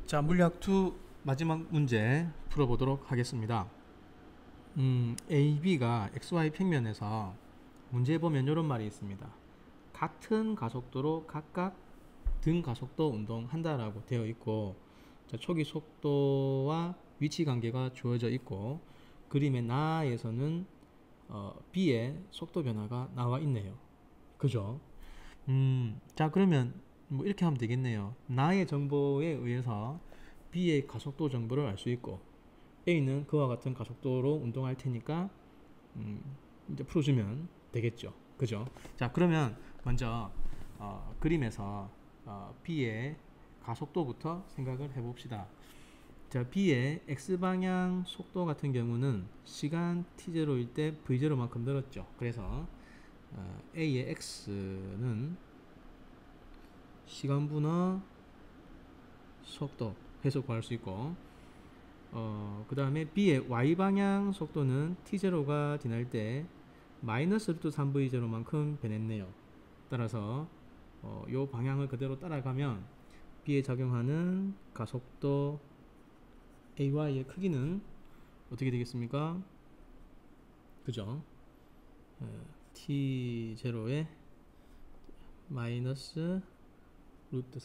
자, 물리학 2 마지막 문제 풀어보도록 하겠습니다. AB가 XY 평면에서 문제에 보면 이런 말이 있습니다. 같은 가속도로 각각 등 가속도 운동한다라고 되어 있고, 자, 초기 속도와 위치 관계가 주어져 있고, 그림의 나에서는 B의 속도 변화가 나와 있네요. 그죠? 자, 그러면 뭐 이렇게 하면 되겠네요. 나의 정보에 의해서 B의 가속도 정보를 알 수 있고, A는 그와 같은 가속도로 운동할 테니까 이제 풀어주면 되겠죠. 그죠? 자, 그러면 먼저 그림에서 B의 가속도부터 생각을 해봅시다. 자, B의 X방향 속도 같은 경우는 시간 t0일 때 v0만큼 늘었죠. 그래서 A의 X는 시간분어 속도 해서 구할 수 있고, 그 다음에 B의 Y방향 속도는 T0가 지날 때 마이너스 루트 3V0만큼 변했네요. 따라서 요 방향을 그대로 따라가면 B에 적용하는 가속도 AY의 크기는 어떻게 되겠습니까? 그죠? T0의 마이너스 루트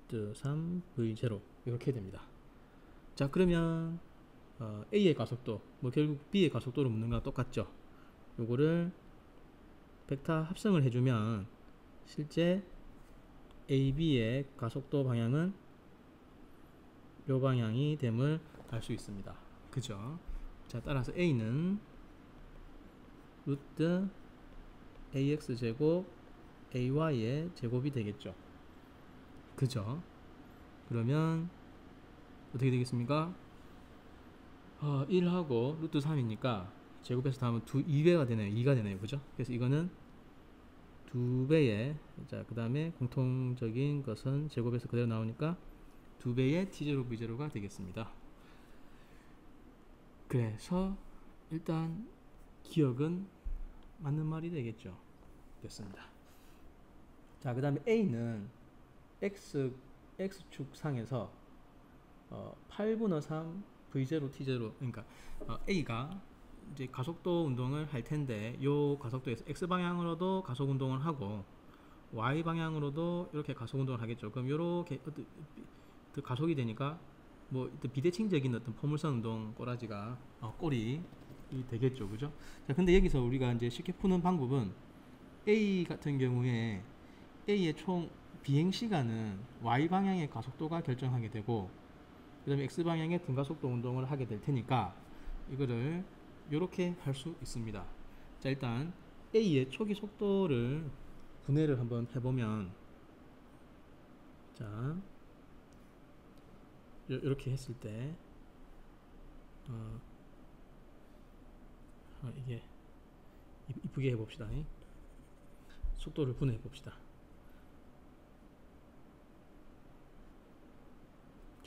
3V0 이렇게 됩니다. 자, 그러면 A의 가속도, 뭐 결국 B의 가속도를 묻는 거랑 똑같죠. 요거를 벡터 합성을 해주면 실제 AB의 가속도 방향은 요 방향이 됨을 알 수 있습니다. 그죠? 자, 따라서 A는 루트 AX 제곱 AY의 제곱이 되겠죠. 그죠? 그러면 어떻게 되겠습니까? 1하고 루트 3이니까 제곱해서 다음은 2배가 되네요. 2가 되네요. 그죠? 그래서 이거는 2배의, 자, 그 다음에 공통적인 것은 제곱해서 그대로 나오니까 2배의 T0 V0가 되겠습니다. 그래서 일단 기억은 맞는 말이 되겠죠. 됐습니다. 자, 그 다음에 A는 X축 상에서 8분의 3 V0 T0, 그러니까 A가 이제 가속도 운동을 할 텐데, 요 가속도에서 X 방향으로도 가속 운동을 하고 Y 방향으로도 이렇게 가속 운동을 하겠죠. 그럼 요렇게 가속이 되니까 뭐 비대칭적인 어떤 포물선 운동 꼬라지가 꼴이 되겠죠. 그죠? 자, 근데 여기서 우리가 이제 쉽게 푸는 방법은 A 같은 경우에 A의 총 비행 시간은 Y 방향의 가속도가 결정하게 되고, 그 다음에 X 방향의 등가속도 운동을 하게 될 테니까 이거를 이렇게 할 수 있습니다. 자, 일단 A의 초기 속도를 분해를 한번 해보면, 자, 이렇게 했을 때 이게 이쁘게 해봅시다. 속도를 분해해 봅시다.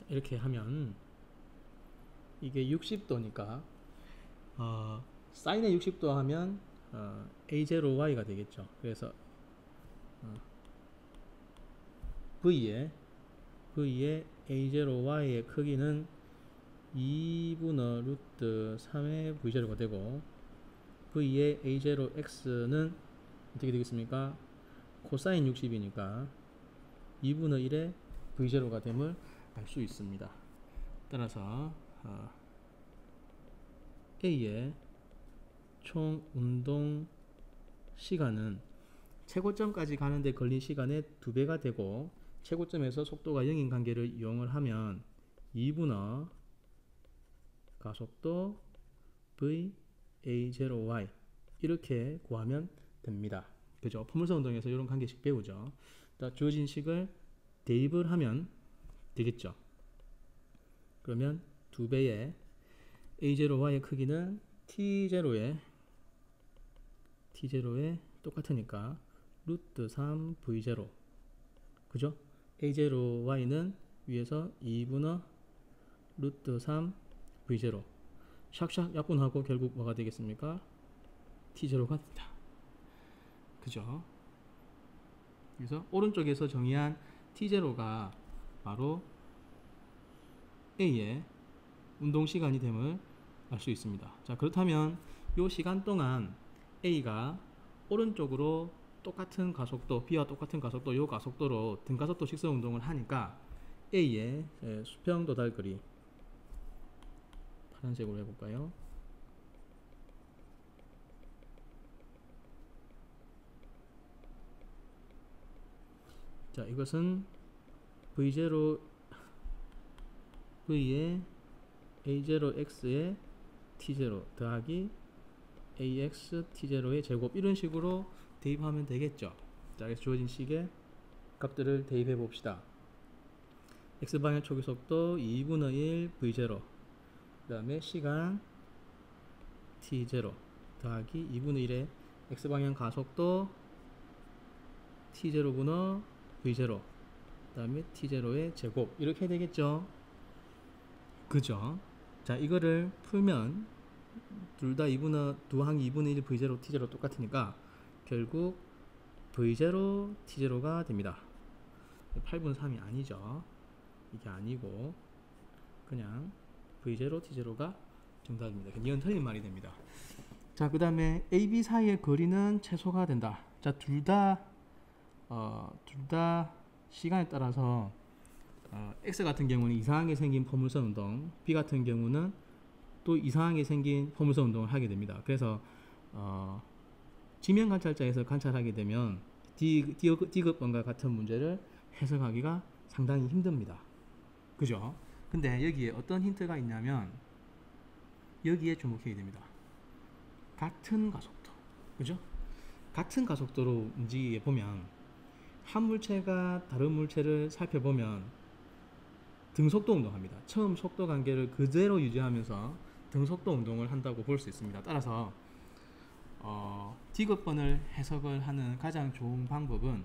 이렇게 하면 이게 60도니까 사인의 60도 하면 A0Y가 되겠죠. 그래서 V의 A0Y의 크기는 2분의 루트 3의 V0가 되고, V의 A0X는 어떻게 되겠습니까? 코사인 60이니까 2분의 1의 V0가 됨을 알 수 있습니다. 따라서 A의 총 운동 시간은 최고점까지 가는데 걸린 시간의 2배가 되고, 최고점에서 속도가 0인 관계를 이용을 하면 2분의 가속도 V A0Y 이렇게 구하면 됩니다. 그죠? 포물선 운동에서 이런 관계식 배우죠. 주어진 식을 대입을 하면 되겠죠. 그러면 2배의 A0Y의 크기는 T0의 똑같으니까 루트 3 V0, 그죠? A0Y는 위에서 2분의 루트 3 V0 샥샥 약분하고 결국 뭐가 되겠습니까? T0가 된다. 그죠? 그래서 오른쪽에서 정의한 T0가 바로 A의 운동 시간이 됨을 알 수 있습니다. 자, 그렇다면 이 시간 동안 A가 오른쪽으로 똑같은 가속도, B와 똑같은 가속도, 이 가속도로 등가속도 직선 운동을 하니까 A의 수평 도달거리 파란색으로 해볼까요? 자, 이것은 V0 V의 A0X의 T0 더하기 AX T0의 제곱, 이런 식으로 대입하면 되겠죠. 자, 그래서 주어진 식의 값들을 대입해 봅시다. X방향 초기 속도 2분의 1 V0, 그 다음에 시간 T0 더하기 2분의 1의 X방향 가속도 T0분의 V0, 그 다음에 T0의 제곱, 이렇게 되겠죠. 그죠? 자, 이거를 풀면 둘 다 두항이 2분의 1 V0 T0 똑같으니까 결국 V0 T0가 됩니다. 8분의 3이 아니죠. 이게 아니고 그냥 V0 T0가 정답입니다. 이건 틀린 말이 됩니다. 자, 그 다음에 AB 사이의 거리는 최소가 된다. 자, 둘 다 시간에 따라서 X 같은 경우는 이상하게 생긴 포물선 운동, B 같은 경우는 또 이상하게 생긴 포물선 운동을 하게 됩니다. 그래서 지면 관찰자에서 관찰하게 되면 D급번과 같은 문제를 해석하기가 상당히 힘듭니다. 그죠? 근데 여기에 어떤 힌트가 있냐면 여기에 주목해야 됩니다. 같은 가속도, 그죠? 같은 가속도로 움직이게 보면 한 물체가 다른 물체를 살펴보면 등속도 운동합니다. 처음 속도 관계를 그대로 유지하면서 등속도 운동을 한다고 볼 수 있습니다. 따라서 D급번을 해석을 하는 가장 좋은 방법은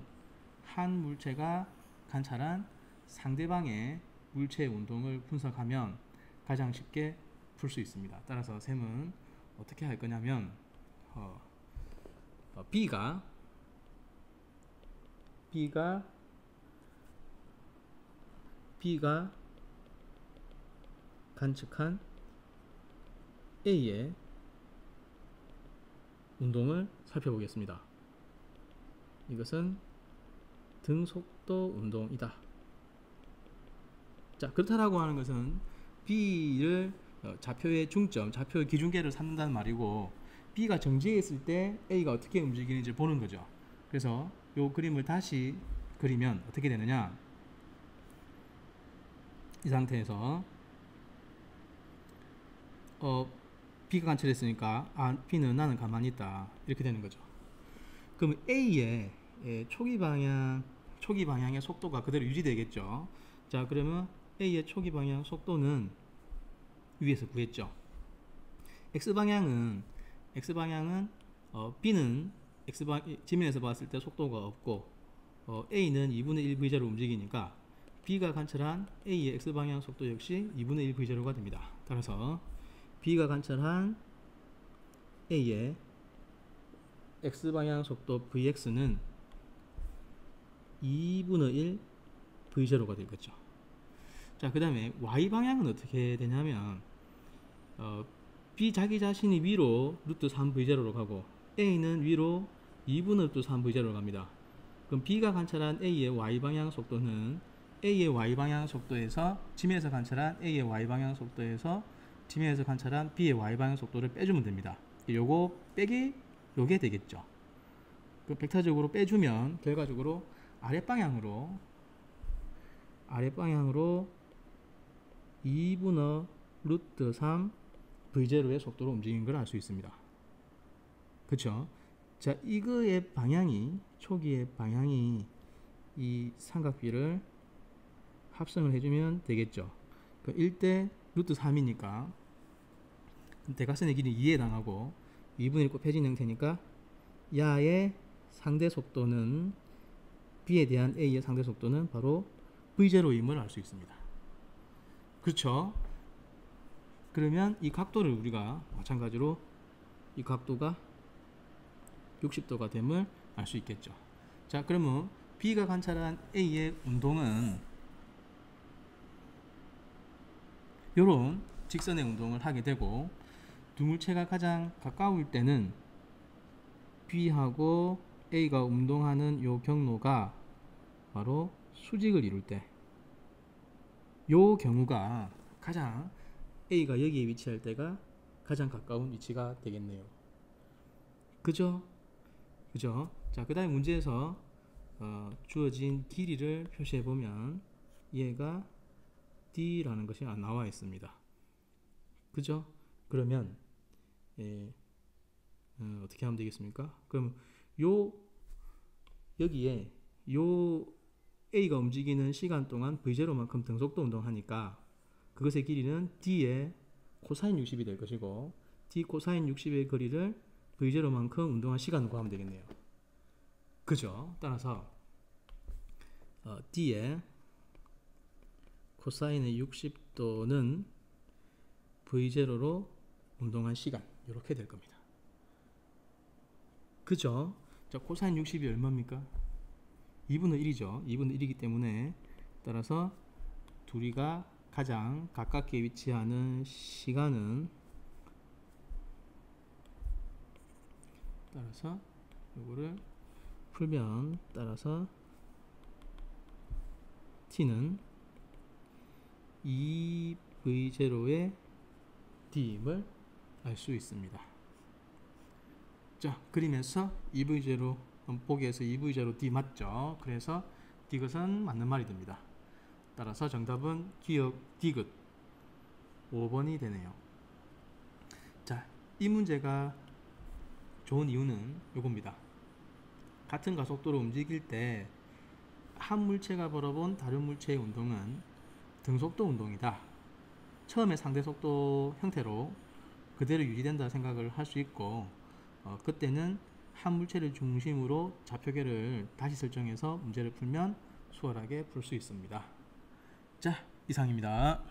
한 물체가 관찰한 상대방의 물체의 운동을 분석하면 가장 쉽게 풀 수 있습니다. 따라서 쌤은 어떻게 할 거냐면 B가 관측한 A의 운동을 살펴보겠습니다. 이것은 등속도 운동이다. 자, 그렇다라고 하는 것은 B를 좌표의 중점, 좌표의 기준계를 삼는다는 말이고 B가 정지해 있을 때 A가 어떻게 움직이는지 보는 거죠. 그래서 이 그림을 다시 그리면 어떻게 되느냐, 이 상태에서 B가 관찰했으니까 B는 나는 가만히 있다, 이렇게 되는 거죠. 그럼 A의 초기 방향의 속도가 그대로 유지되겠죠. 자, 그러면 A의 초기 방향 속도는 위에서 구했죠. X방향은 B는 지면에서 봤을 때 속도가 없고 A는 2분의 1 V0로 움직이니까 B가 관찰한 A의 X방향 속도 역시 2분의 1 V0가 됩니다. 따라서 B가 관찰한 A의 X방향 속도 Vx는 2분의 1 V0가 되겠죠. 자, 그 다음에 Y방향은 어떻게 되냐면 B 자기 자신이 위로 루트 3 V0로 가고 A는 위로 2분의 루트 3 V0로 갑니다. 그럼 B가 관찰한 A의 Y방향 속도는 A의 Y방향 속도에서 지면에서 관찰한 A의 Y방향 속도에서 지면에서 관찰한 B의 Y방향 속도를 빼주면 됩니다. 요거 빼기 요게 되겠죠. 그 벡터적으로 빼주면 결과적으로 아랫방향으로 2분의 루트 3 V0의 속도로 움직이는 걸 알 수 있습니다. 그쵸? 자, 이거의 방향이, 초기의 방향이 이 삼각비를 합성을 해주면 되겠죠. 그 1대 루트 3이니까 대각선의 길이 2에 해당하고 2분의 1 곱해진 형태니까 야의 상대 속도는 B에 대한 A의 상대 속도는 바로 V0임을 알 수 있습니다. 그렇죠? 그러면 이 각도를 우리가 마찬가지로 이 각도가 60도가 됨을 알 수 있겠죠. 자, 그러면 B가 관찰한 A의 운동은 요런 직선의 운동을 하게 되고, 두 물체가 가장 가까울 때는 B하고 A가 운동하는 요 경로가 바로 수직을 이룰 때, 요 경우가 가장 A가 여기에 위치할 때가 가장 가까운 위치가 되겠네요. 그죠? 그죠? 자, 그 다음에 문제에서 주어진 길이를 표시해 보면 얘가 D라는 것이 나와 있습니다. 그죠? 그러면 어떻게 하면 되겠습니까? 그럼 여기에 요 A가 움직이는 시간 동안 V0만큼 등속도 운동하니까 그것의 길이는 D의 코사인 60이 될 것이고, D 코사인 60의 거리를 V0만큼 운동한 시간을 구하면 되겠네요. 그죠? 따라서 D의 코사인의 60도는 V0로 운동한 시간, 이렇게 될 겁니다. 그죠? 자, 코사인 60이 얼마입니까? 2분의 1이죠. 2분의 1이기 때문에 따라서 둘이가 가장 가깝게 위치하는 시간은, 따라서 이거를 풀면 따라서 T는 2V0의 D임을 알 수 있습니다. 자, 그림에서 2V0 보기에서 2V0 D 맞죠? 그래서 디귿은 맞는 말이 됩니다. 따라서 정답은 기역 디귿 5번이 되네요. 자, 이 문제가 좋은 이유는 요겁니다. 같은 가속도로 움직일 때 한 물체가 벌어본 다른 물체의 운동은 등속도 운동이다. 처음에 상대 속도 형태로 그대로 유지된다 생각을 할 수 있고, 그때는 한 물체를 중심으로 좌표계를 다시 설정해서 문제를 풀면 수월하게 풀 수 있습니다. 자, 이상입니다.